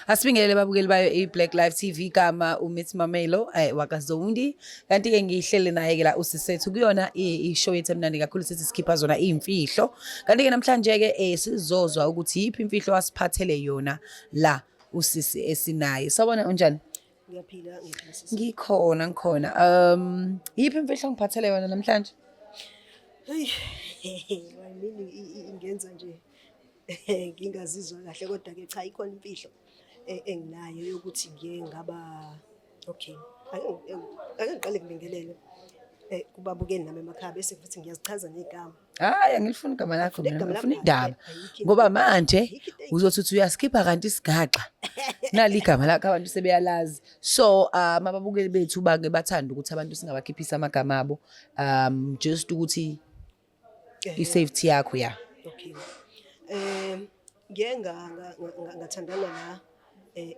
Asibingelele babukeli bayo i-Black Live TV kama uMiss Mamelo wakaZondi. Kanti-ke ngihlele naye-ke la usisethu kuyona i-show yethu emnandi kakhulu sithi sikhipha zona iy'mfihlo. Kanti-ke namhlanje-ke sizozwa ukuthi yiphi imfihlo wasiphathele yona la usisi esinaye. Sawubona unjani? Ngiyaphila sisi. Ngikhona. Yiphi imfihlo ngiphathele yona namhlanje? Mina ingenza nje ngingazizwa kahle kodwa-ke cha ikhona imfihlo enginayo yokuthi ngiye ngaba okay. Ake ngiqale ngibingelele kubabukeli nami emakhaya bese futhi ngiyazichaza ngegama. Hayi angilifuni igama lakho mina ngifuna indaba ngoba manje uzothi uyasikhipha kanti isigaxa nali igama lakho abantu sebeyalazi. So ababukeli bethu bake bathanda ukuthi abantu singabakhiphisa amagama abo just ukuthi i-safety yakho ya. Okay. Ngiye ngathandana la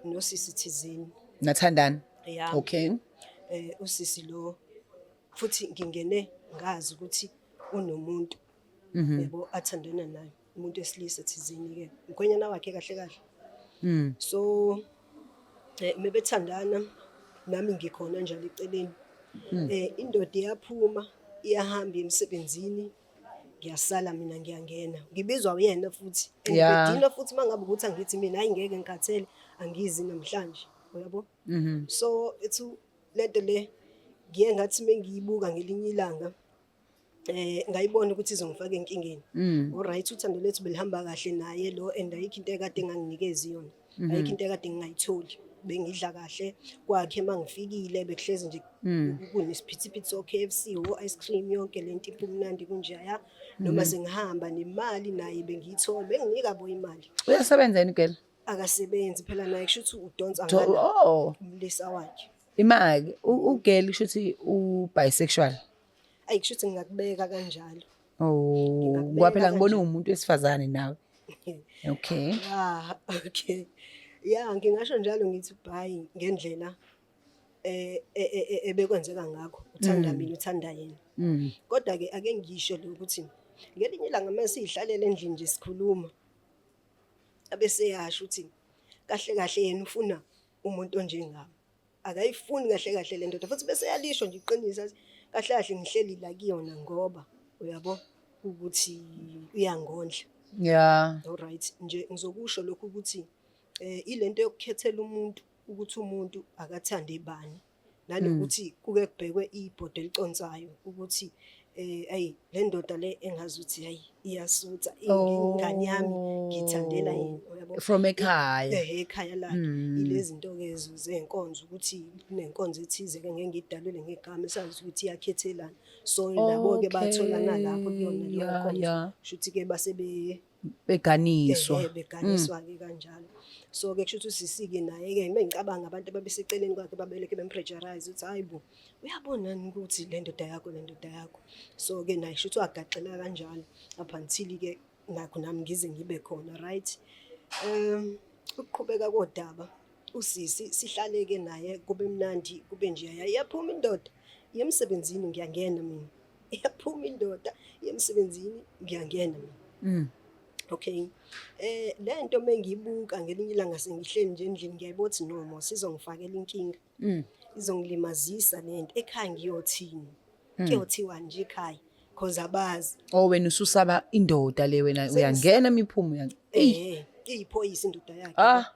nosisi thizini. Nathandana? Yeah. Okay. Usisi lo futhi ngingene ngazi ukuthi unomuntu yebo athandana naye umuntu esilisa thizini ke mkhwenyana wakhe kahle. So mebethandana nami ngikhona njalo eceleni. Indoda iyaphuma iyahamba emsebenzini ngiyasala mina ngiyangena ngibizwa uyena futhi ngidina futhi mangabe ukuthi angithi mina hayi ngeke ngikhathele angizi namhlanje uyabo. So ethu lento le ngiye ngathi mengiyibuka ngelinye ilanga ngayibona ukuthi izongifaka enkingeni. Alright uthando lethu belihamba kahle naye lo and ayikho into ekade enganginikeza yona. Ayikho into ekade ngingayitholi bengidla kahle kwakhe mangifikile bekuhlezi nje kunesiphithiphithi so KFC o ice cream yonke lento iphumnandi kunjaya noma sengihamba nemali naye bengiyithola benginika bo imali. Uyasebenza yini girl? Akasebenzi phela naye kusho ukuthi udonsa ngala umlisa wakhe. Imali ugirl kusho ukuthi u-bisexual. Ayi kusho ukuthi ngingakubeka kanjalo. Ngoba phela ngibona umuntu wesifazane nawe. Okay. Okay. Yeah ngingasho njalo ngithi bye ngendlela ebekwenzeka ngakho uthanda mina uthanda yena. Kodwa ke ake ngisho lo ukuthi ngelinye ilanga mase sihlalele endlini nje sikhuluma abese yasho ukuthi kahle yena ufuna umuntu onjengami. Akayifuni kahle le ndoda futhi bese yalisho nje iqinisa kahle ngihleli la kuyona ngoba uyabo ukuthi uyangondla. Yeah. Alright nje ngizokusho lokho ukuthi ilento yokukhethela umuntu ukuthi umuntu akathande ibani nalokuthi kuke kubhekwe ibhodo eliconsayo ukuthi ayi le ndoda le engazi ukuthi hayi iyasutha ingane yami ngithandela yini uyabo from ekhaya ekhaya lakhe ilezi zinto ke zenkonzo ukuthi kunenkonzo ethize ke ngeke ngidalule ngegama esazi ukuthi iyakhethelana so nabo ke batholana lapho kuyona leyo nkonzo shuthi ke base beganiswa beganiswa ke kanjalo. So ke kusho ukuthi usisike naye ke ngicabanga abantu ababeseceleni kwakhe babeleke bempressurize ukuthi hayibo uyabona ukuthi le ndoda yakho. So ke naye kusho ukuthi wagaxela kanjalo up until ke nakho nami ngize ngibe khona right. Ukuqhubeka kodaba usisi sihlaleke naye kube mnandi kube nje yaphuma indoda yemsebenzini ngiyangena mina. Yaphuma indoda yemsebenzini ngiyangena mina. Okay. Lento mengiyibuka ngelinye ilanga sengihleli nje endlini ngiyayibothi noma sizongifakela inkinga. Izongilimazisa lento ekhaya ngiyothini. Kuyothiwa nje ekhaya because abazi. Wena ususaba indoda le wena uyangena imiphumo yangu. Iyiphoyisa indoda yakhe.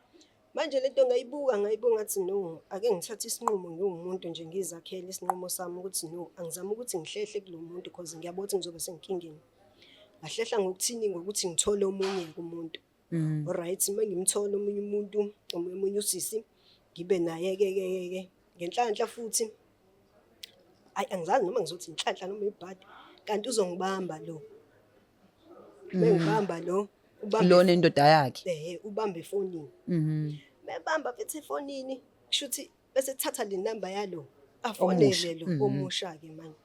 Manje lento ngayibuka ngathi no ake ngithathe isinqumo ngiwumuntu nje ngizakhela isinqumo sami ukuthi no angizama ukuthi ngihlehle kulomuntu because ngiyabothi ngizobe senkingeni. Ngahlehla ngokuthini ngokuthi ngithole omunye kumuntu. Alright mangimthola omunye usisi ngibe naye ke ngenhlanhla futhi angizazi noma ngizothi inhlanhla noma ibhadi kanti uzongibamba lo. Mengibamba lo ubamba lo nendoda yakhe. Ubamba efonini. Mebamba futhi efonini kushuthi bese thatha le number yalo afonele lo omusha ke manje.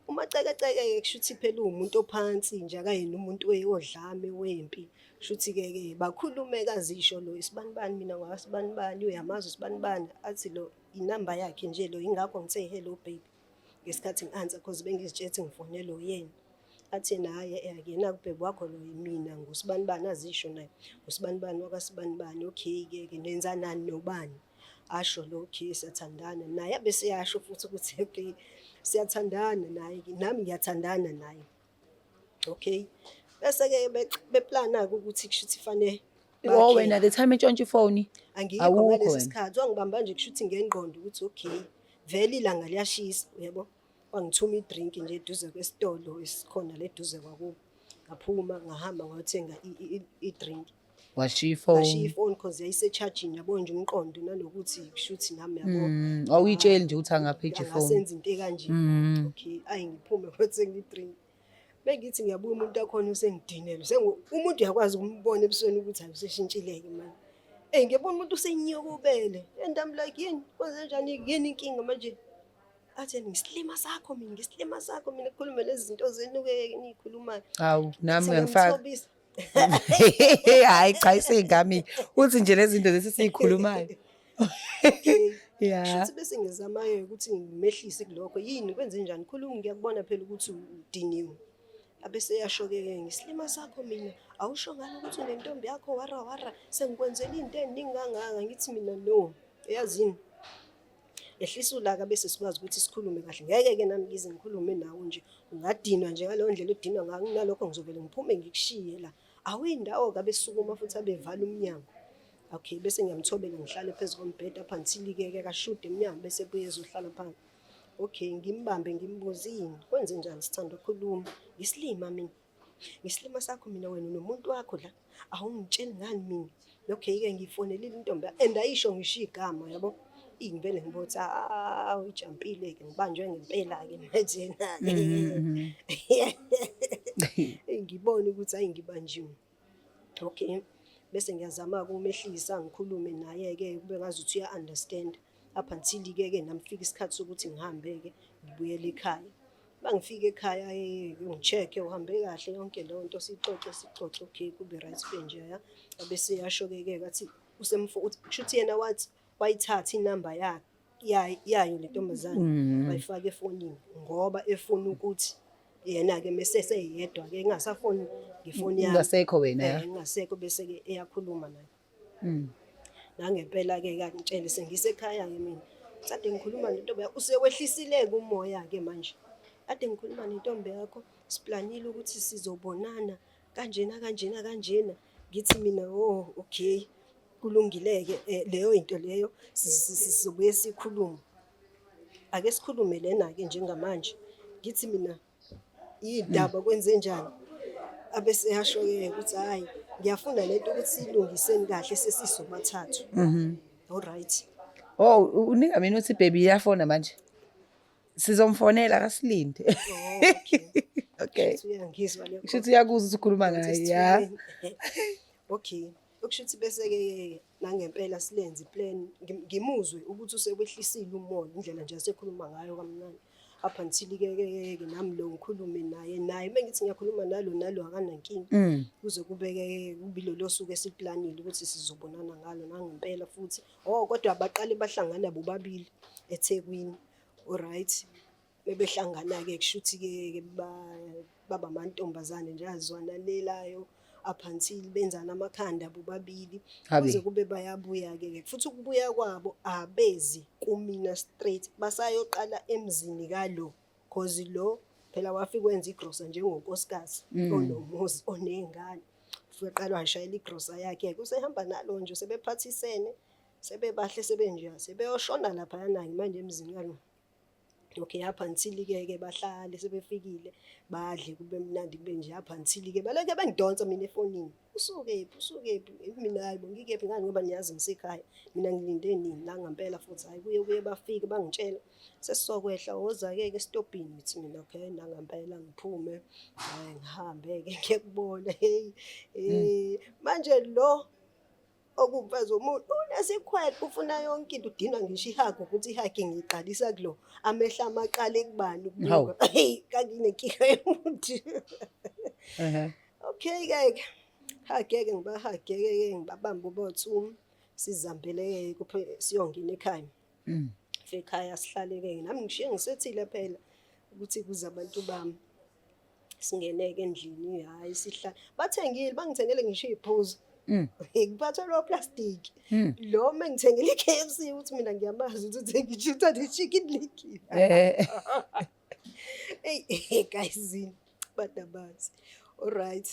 Umacekeceke kushuthi phela umuntu ophansi nje akayena umuntu odlame wempi shuthi ke bakhulume kazisho lo isibanibani mina ngwasibanibani uyamazi isibanibani athi lo inamba yakhe nje lo ingakho ngithe hello baby ngesikhathi ngianswer because bengizitshethi ngifonele lo yena athi naye akuyena kubheki wakho lo mina ngusibanibani azisho naye usibanibani wakasibanibani okay-ke nenza nani nobani asho lo okay siyathandana naye abese yasho futhi ukuthi okay siyathandana naye nami ngiyathandana naye okay bese-ke beplana-ke ukuthi kushuthi fanele Oh wena the time entshontsha ifoni angikho ngalesi sikhathi wangibamba nje kushuthi ngengqondo ukuthi okay vele ilanga liyashisa yebo wangithuma idrink nje eduze kwesitolo esikhona leduze kwakubo ngaphuma ngahamba ngayothenga idrink washiya ngashiya ifoni ifoni cause yayise-charging yabo nje umqondo nanokuthi kushuthi nami yabo awuyitsheli nje ukuthi angapheja ifoni angasenza into ekanje okay ayi ngiphume ngothenga idrink bengithi ngiyabuya umuntu akhona usengidinele umuntu uyakwazi ukumbona ebusweni ukuthi ayuseshintshile-ke manje ngiyabona umuntu usenyokobele and I'm like yini kwenzenjani yini inkinga manje athi ngisilima sakho mina kukhulume lezi zinto zenu-ke niyikhulumayo hawu nami ngangifaka hayi cha isengami uthi nje lezi zinto lesisiyikhulumayo shuthi bese ngizama-ke ukuthi ngimehlise kulokho yini kwenze njani khuluma ngiyakubona phela ukuthi udiniwe abese yasho-ke ngisilima sakho mina awusho ngalo ukuthi unentombi yakho wara sengikwenzela into eningi kangaka ngithi mina no yazini ehlisa ulaka bese sikwazi ukuthi sikhulume kahle ngeke-ke nami ngize ngikhulume nawo nje ungadinwa nje ngaleyo ndlela odinwa ngayo kunalokho ngizovele ngiphume ngikushiye la awuyindawo-ke abesukuma futhi abevala umnyango okay bese ngiyamthobela ngihlale phezu kombhede apha ngithilike-ke kashude emnyango bese buye ezohlala phansi okay ngimbambe ngimbuze yini kwenze njani sithanda ukukhuluma ngisilima mina ngisilima sakho mina wena nomuntu wakho la awungitsheli ngani mina okay-ke ngiyifonelile intombi and ayisho ngisho igama yabo ngivele ngibothi ujampile-ke ngibanjwe ngempela-ke manje ngibone ukuthi hayi ngibanjiwe okay bese ngiyazama-ke umehlisa ngikhulume naye-ke kube ngazuthi uya-understand up until-ke namfika isikhathi sokuthi ngihambe-ke ngibuyele ekhaya bangifika ekhaya ngi-check-e uhambe kahle yonke leyo nto sixoxe okay kube right nje abese yasho-ke kathi kushuthi yena wathi wayithatha inamba yayo le ntombazane wayifaka efonini ngoba efuna ukuthi yena-ke meseseyedwa-ke engasafoni ngefoni yami ungasekho wena engasekho bese-ke eyakhuluma naye nangempela-ke kangitshele sengisekhaya-ke mina kade ngikhuluma nentombi yakho usewehlisile-ke umoya-ke manje kade ngikhuluma nentombi yakho siplanile ukuthi sizobonana kanjena ngithi mina okay kulungile-ke leyo into leyo sizobuye sikhulume ake sikhulume lena-ke njengamanje ngithi mina yidaba kwenze njani abese yasho-ke ukuthi hayi ngiyafuna lento ukuthi siyilungiseni kahle sesizobathathu alright unika mina uthi baby iyafona manje sizomfonela kasilinde okay uyangizwa le kushuthi uyakuzwa ukuthi ukhuluma ngaye okay ukushuthi bese-ke nangempela silenze iplan ngimuzwe ukuthi usewehlisile umoya indlela nje asekhuluma ngayo kamnandi up until-ke nami lo ngikhulume naye mengithi ngiyakhuluma nalo akanankinga kuze kube-ke kubilo losuku esiplanile ukuthi sizobonana ngalo nangempela futhi kodwa baqale bahlangana bobabili eThekwini alright bebehlangana-ke kushuthi-ke baba amantombazane nje azwananelayo up until benzana amakhanda bobabili kuze kube bayabuya-ke futhi ukubuya kwabo abezi kumina straight basayoqala emzini kalo cause lo phela wafika wenza igrosa njengonkosikazi onomuzi oney'ngane ufike qala washayela igrosa yakhe-ke usehamba nalo nje sebephathisene sebebahle sebenjeya sebeyoshona laphayana-ke manje emzini kalo okay apha until-ke bahlale sebefikile badle kube mnandi kube nje apha until-ke baleke bengidonsa mina efonini usukephi mina hayi ngikephi ngani ngoba niyazi ngisekhaya mina ngilinde nini la ngempela futhi hayi kuye bafike bangitshela sesizokwehla woza-ke esitobhini ngithi mina okay nangempela ngiphume hayi ngihambe-ke ngiyakubona manje lo okubaza umuntu unesikhwele ufuna yonke into udinwa ngisho ihago ukuthi ihage ngiyiqalisa kulo amehla amaqala ekubani ukubuka kanginenkinga yomuntu okay-ke hageke ngibahageke-ke ngibabambe ubothu sizihambele-ke siyongena ekhaya ekhaya sihlale-ke nami ngishiye ngisethile phela ukuthi kuze abantu bami singeneke endlini hayi sihla bathengile bangithengele ngisho iphuzo ngiphathwe lo plastic lo mengithengele iKFC uthi mina ngiyamazi ukuthi uthenga ichuta chicken lick hey guys badabazi alright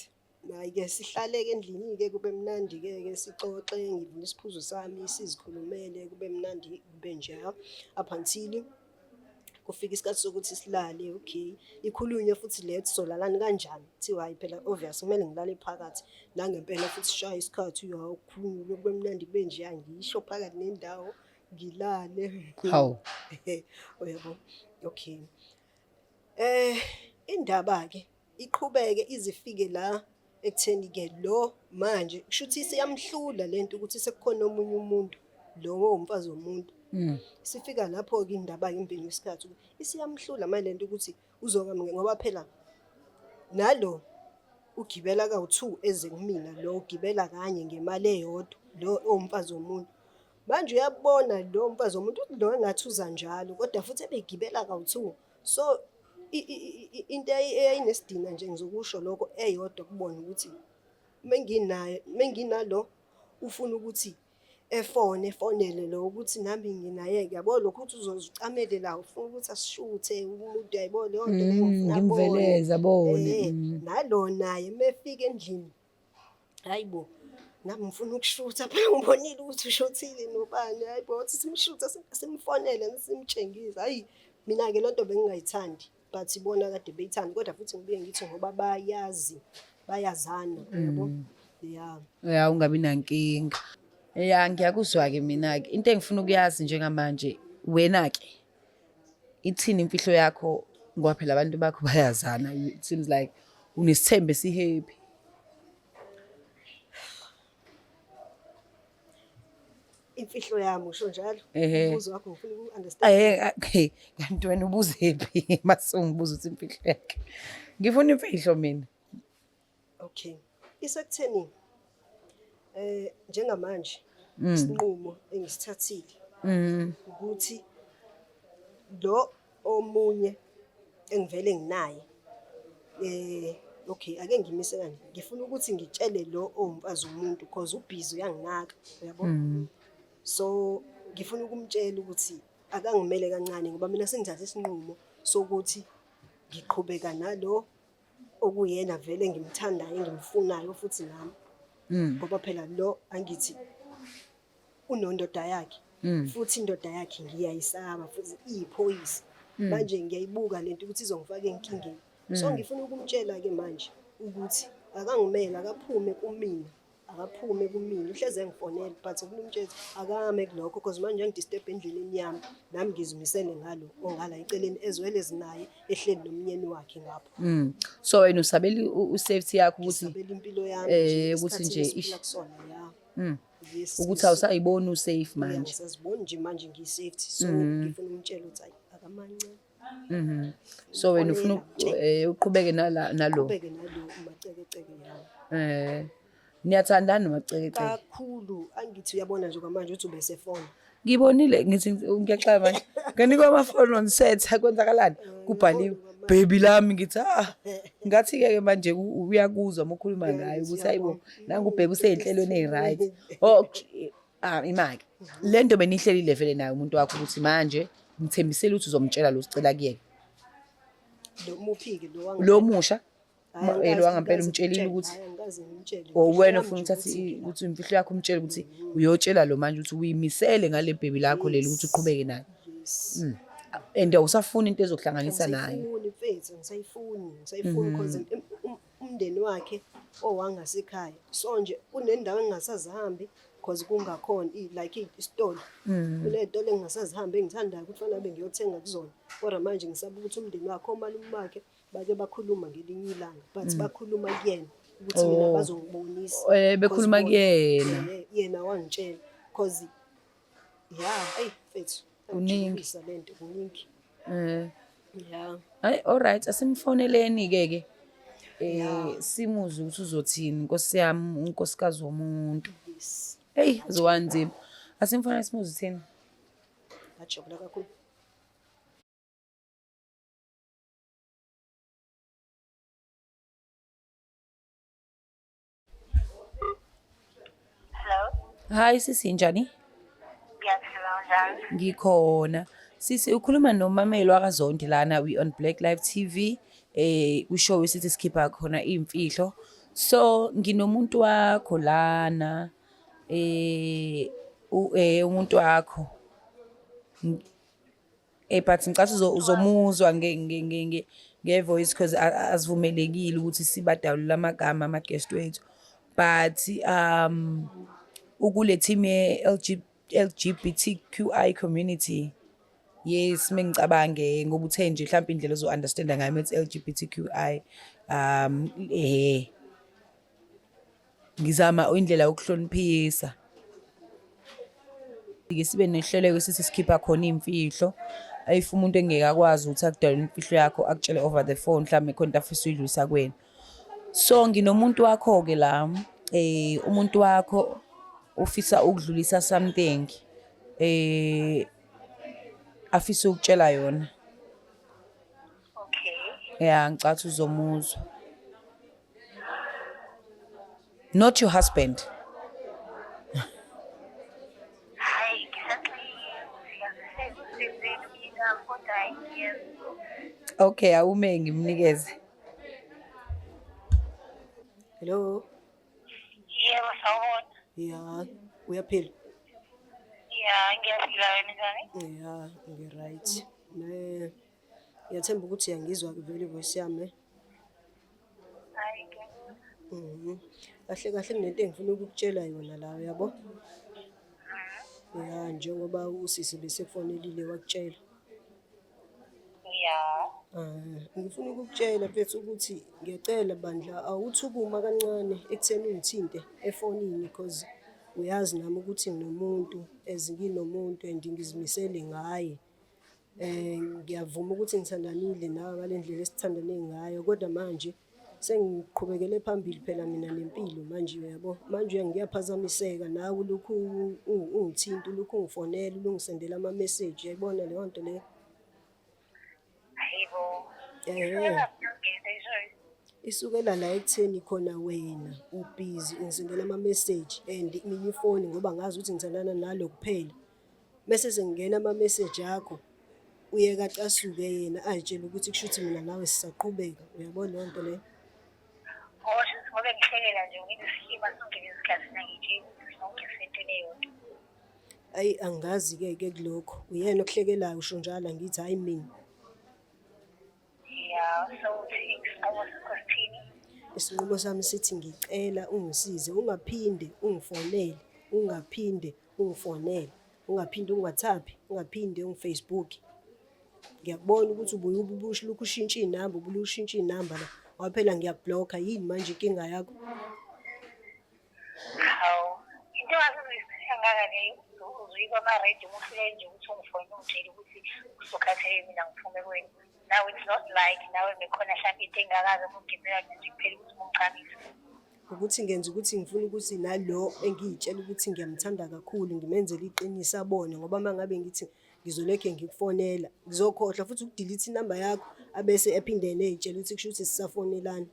nayi ke sihlale ke endlini ke kube mnandi ke sixoxe ngivuna isiphuzo sami sizikhulumele kube mnandi kube njalo up until kufika isikhathi sokuthi silale okay ikhulunywe futhi lethu solalani kanjani kuthiwa hayi phela obvious kumele ngilale phakathi la ngempela futhi shaya isikhathi uyakhuluma kube mnandi benje angisho phakathi nendawo ngilale Hawu uyabo okay indaba ke iqhubeke izifike la ekutheni ke lo manje kushuthi siyamhlula lento ukuthi sekukhona omunye umuntu lo umfazi womuntu sifika lapho ke indaba ngempini isikhathi isiyamhlula manje lento ukuthi uzokwamke ngoba phela nalo ugibela ka2 eze kumina lo ugibela kanye ngemali eyodwa lo umfazi womuntu manje uyabona lo umfazi womuntu lo engathuza njalo kodwa futhi ebegibela ka2 so into eyayinesidina nje ngizokusho lokho eyodwa kubona ukuthi menginalo ufuna ukuthi efonele lo ukuthi nami nginaye yabo lokho ukuthi uzozicamele la ufuna ukuthi asishuthe umuntu yayibona leyo nto leyo ngimveleza bone nalo naye mefika endlini hayibo nami ngifuna ukushutha phela ngibonile ukuthi ushuthile nobani hayibo uthi simshutha simfonele simtshengisa hayi mina ke lonto bengingayithandi but ibona kade beyithanda kodwa futhi ngibuye ngithi ngoba bayazana yabo ya ungabi nankinga ya ngiyakuzwa ke mina ke into engifuna ukuyazi njengamanje wena ke ithini imfihlo yakho ngoba phela abantu bakho bayazana it seems like unesithembe esihappy imfihlo yami usho njalo umbuzo wakho ngifuna ukunderstand kanti wena ubuzephi masungibuza ukuthi imfihlo yakhe ngifuna imfihlo mina okay isekutheni njengamanje isinqumo engisithathile ukuthi lo omunye engivele nginaye okay ake ngimise kanje ngifuna ukuthi ngitshele lo omfazi umuntu because ubhizi uyanginaka uyabo so ngifuna ukumtshela ukuthi akangimele kancane ngoba mina sengithatha isinqumo sokuthi ngiqhubeka nalo okuyena vele ngimthandayo ngimfunayo futhi nami ngoba phela lo angithi unondoda yakhe futhi indoda yakhe ngiyayisaba futhi iyiphoyisa manje ngiyayibuka lento ukuthi izongifaka enkingeni so ngifuna ukumtshela ke manje ukuthi akangimela akaphume kumina uhleze engifonela but ngifuna umtshela akame kulokho because manje ngidisturb endleleni yami nami ngizimisele ngalo ongala eceleni ezwelezi naye ehleli nomnyeni wakhe ngapha so wena usabela usafety yakho ukuthi usabela impilo yami ukuthi nje yes ukuthi awusayibona usafe manje sasibona nje manje ngisafety so ngifuna umtshela ukuthi akamancane so wena ufuna uqhubeke nalo uqhubeke nalo umacekeceke yami niyathandana macekeceke kakhulu angithi uyabona nje manje uthi ubesefona ngibonile ngithi ngiyaxaya manje nganikwa amafoni on set akwenzakalani kubhaliwe baby lami ngithi ngathi ke manje uyakuzwa ukukhuluma ngayo ukuthi hayibo nangu ubheka useyinhlelweni eziright imake lento benihlelile vele nayo umuntu wakho ukuthi manje ngithembisela ukuthi uzomtshela lo sicela kuyeke lo muphike lo musha lo wangempela umtshelile ukuthi wena ufuna ukuthi imfihlo yakho umtshele ukuthi uyotshela lo manje ukuthi uyimisele ngale baby lakho leli ukuthi uqhubeke naye and awusafuni into ezokuhlanganisa naye ngisayifuni because umndeni wakhe owangasekhaya so nje kunendawo engasazihambi because kungakhona like isitolo kunezitolo engasazihambi engithandayo ukuthi fanele ngiyothenga kuzona kodwa manje ngisaba ukuthi umndeni wakhe omalume bakhe bake bakhuluma ngelinye ilanga but bakhuluma kuyena ukuthi mina bazongibonisa bekhuluma kuyena yena wangitshela because hey mfethu uningi lento kuningi hayi alright asimfoneleni ke simuze ukuthi uzothini Nkosi yami unkosikazi womuntu hey azowanzima asimfonela simuze uthini ngajabula kakhulu Hi sisi njani? Ngiyaphila njalo. Ngikhona. Sisi ukhuluma noMamelo wakaZondi lana we on Black Live TV kushow sithi sikhipha khona imfihlo. So nginomuntu wakho lana umuntu wakho. But ngicela uzomuzwa nge-voice because asivumelekile ukuthi sibadalule amagama ama-guest wethu. But ukule team LGBTQI community. Yes, mengicabange ngoba uthe nje mhlawumbe indlela ozo-understanda ngayo methi LGBTQI ngizama indlela yokuhloniphisa. Ke sibe nehleleko sithi sikhipha khona imfihlo if umuntu engeke akwazi ukuthi akudalule imfihlo yakho akutshele over the phone mhlawumbe khona into afisa uyidlulisa kuwena. So nginomuntu wakho ke la umuntu wakho ufisa ukudlulisa something afisa ukutshela yona. Okay. Yeah, ngicela uzomuzwa. Not your husband. Hayi, ngiyasebenzisa kodwa yes. Okay, awume ngimnikeze. Hello. Yebo, sawubona. Ya, uyaphila? Ya, ngiyaphila wena njani? Ya, ngi-right. Ngiyathemba ukuthi uyangizwa vele voice yami. Hayi, ngiyabona. Kahle kahle kunento engifuna ukukutshela yona la yabo. Ya, njengoba usisi besekufonelile wakutshela. Ya. Ngifuna ukukutshela mfethu ukuthi ngiyacela bandla awuthukuma kancane ekutheni ungithinte efonini because uyazi nami ukuthi nginomuntu ezinginomuntu and ngizimisele ngaye. Ngiyavuma ukuthi ngithandanile nawe ngalendlela esithandane ngayo kodwa manje sengiqhubekele phambili phela mina nempilo manje yabo. Manje ngiyaphazamiseka nawe lokhu ungithinta lokhu ungifonela ulungisendela ama message yayibona leyo nto le. Isukela la ekutheni khona wena ubhizi ungisendela ama-message and mina ifoni ngoba ngazi ukuthi ngithandana nalo kuphela. Bese sengingena ama-message akho uyeka casuke yena ayitshela ukuthi kushuthi mina nawe sisaqhubeka. Uyabona leyo nto leyo? Ngisho ngoba ngihlekela nje ngizihlima songile isikhathi nangitshela ukuthi sonke sentweni eyodwa. Ayi angazi-ke kulokho uyena okuhlekelayo usho njalo angithi hayi mina. Yeah, so I was questioning. Isinqumo sami sithi ngicela ungisize ungaphinde ungifonele, ungaphinde ungifonele, ungaphinde ungi-WhatsApp, ungaphinde ungi-Facebook. Ngiyakubona ukuthi ubuyubusho lokhu ushintsha inamba, ubushintsha inamba la. Ngoba phela ngiyabhlokha yini manje inkinga yakho? Hawu, into engaka leyo uzuyikwa ama-radio umuhlule nje ukuthi ungifone ungitshele ukuthi usukhathele mina ngiphume kwenu. Now it's not like nawe bekhona mhlawumbe into engakaze ukugibela nje kuphela ukuthi ungichamisa. Ukuthi ngenza ukuthi ngifuna ukuthi nalo engiyitshela ukuthi ngiyamthanda kakhulu ngimenzele iqiniso abone ngoba mangabe ngithi ngizoleke ngikufonela ngizokhohlwa futhi ukudelete inamba yakho abese ephindene eyitshela ukuthi kusho ukuthi sisafonelana.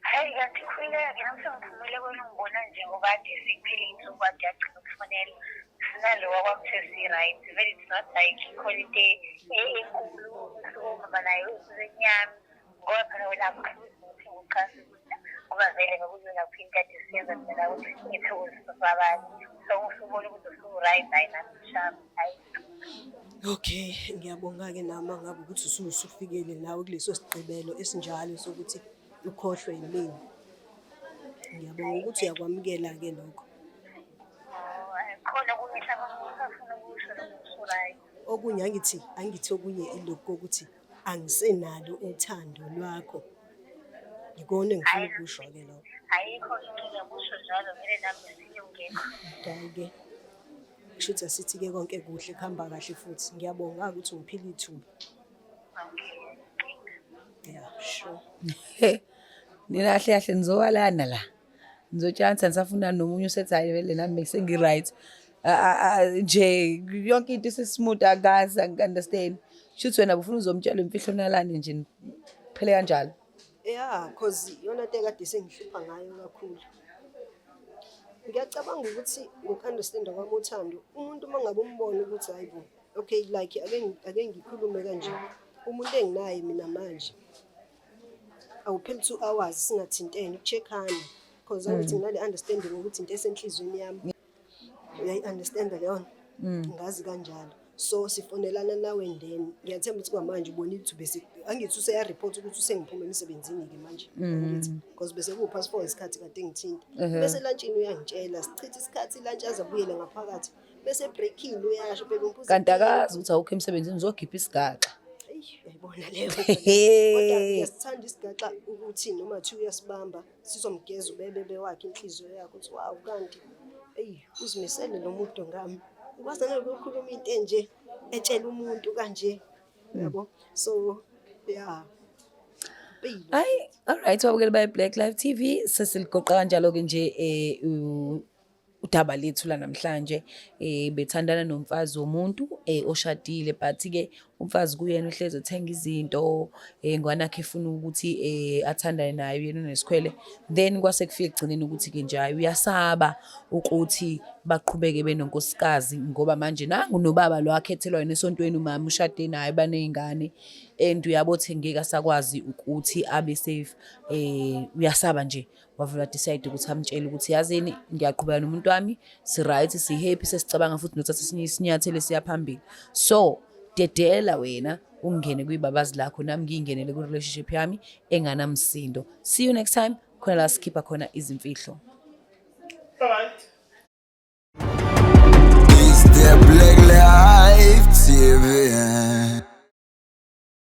Hayi kanti khuleka nami sengiphumile kwena ngibona nje ngoba kade sikuphile insuku kade yagcina ukufonela. Sinalo wakwamthesi right very it's not like holiday enkulu sokuhamba nayo usenyami ngoba phela wena ukuthi uqhaza ngoba vele ngokuzona kuphinda kade siyenza mina nawe ngithokozisa abanye so usubona ukuthi usu-right hayi nami hayi. Okay, ngiyabonga-ke nami ngabe ukuthi usufikele nawe kuleso sigqibelo esinjalo sokuthi ukhohlwe yimina. Ngiyabonga ukuthi uyakwamukela-ke lokho. Khona okunye mhlawumbe usafuna ukusho usu-right. Okunye angithi okunye ilokhu kokuthi angisenalo uthando lwakho. Ngikona engifuna ukusho-ke lokho. Ayikho inkinga kusho njalo vele nami esinye ungekho. Hayi-ke kusho ukuthi asithi-ke konke kuhle kuhamba kahle futhi ngiyabonga ukuthi ungiphile ithuba. Okay. Yeah, sure. Nina kahle kahle nizowalana la. Ngizotshanisa nisafuna nomunye usethi hayi vele nami sengi-right. Nje yonke into isesmooth akazi angi-understand. Shuthi wena bufuna uzomtshela imfihlo nalani nje phele kanjalo. Yeah, cause yona into ekade sengihlupha ngayo kakhulu. ngiyacabanga ukuthi ngoku-understanda kwami uThando, umuntu uma ngabe umbona ukuthi hayi bo, okay, like ake ngikhulume kanje, umuntu enginaye mina manje awupheli 2 hours singathintene ukucheck-ana, because angithi nginale understanding ukuthi into esenhlizweni yami uyayi-understanda leyo ngazi kanjalo. So sifonelana nawe then ngiyathemba ukuthi kwamanje ubona ukuthi bese angithi useyareport ukuthi usengiphume emsebenzini-ke manje, angithi because bese ku-past 4 isikhathi kade ngithinta, bese lunchini uyangitshela sichitha isikhathi lunch azabuyele ngaphakathi, bese breakini uyasho bebembuza kanti akazi ukuthi awukho emsebenzini uzokhipha isigaxa. Uyayibona leyo kodwa ngiyasithanda isigaxa ukuthi noma 2 uyasibamba sizomgeza ubebebe wakhe inhliziyo yakhe ukuthi wow kanti uzimisele lo muntu ngami ukwazana ukukhuluma into enje etshela umuntu kanje yabo. So yeah. Hayi, alright, wabukela by Black Live TV sesiligoqa kanjalo ke nje udaba lethu la namhlanje bethandana nomfazi womuntu oshadile, but ke umfazi kuyena uhleze ethenga izinto ngwanakhe efuna ukuthi athandane nayo yena unesikhwele, then kwase kufika egcineni ukuthi ke nje uyasaba ukuthi baqhubeke benonkosikazi ngoba manje nangu nobaba lo akhethelwa yena esontweni, umama ushade naye banezingane and uyabothi ngeke asakwazi ukuthi abe safe, uyasaba nje wavula decide ukuthi amtshele ukuthi yazini ngiyaqhubeka nomuntu wami, si right, si happy, sesicabanga futhi nothatha esinye isinyathelo siyaphambili. So dedela wena ungene kwibabazi lakho, nami ngingenele ku relationship yami enganamsindo. See you next time, khona la sikhipha khona izimfihlo. Alright. It's the Black Live TV.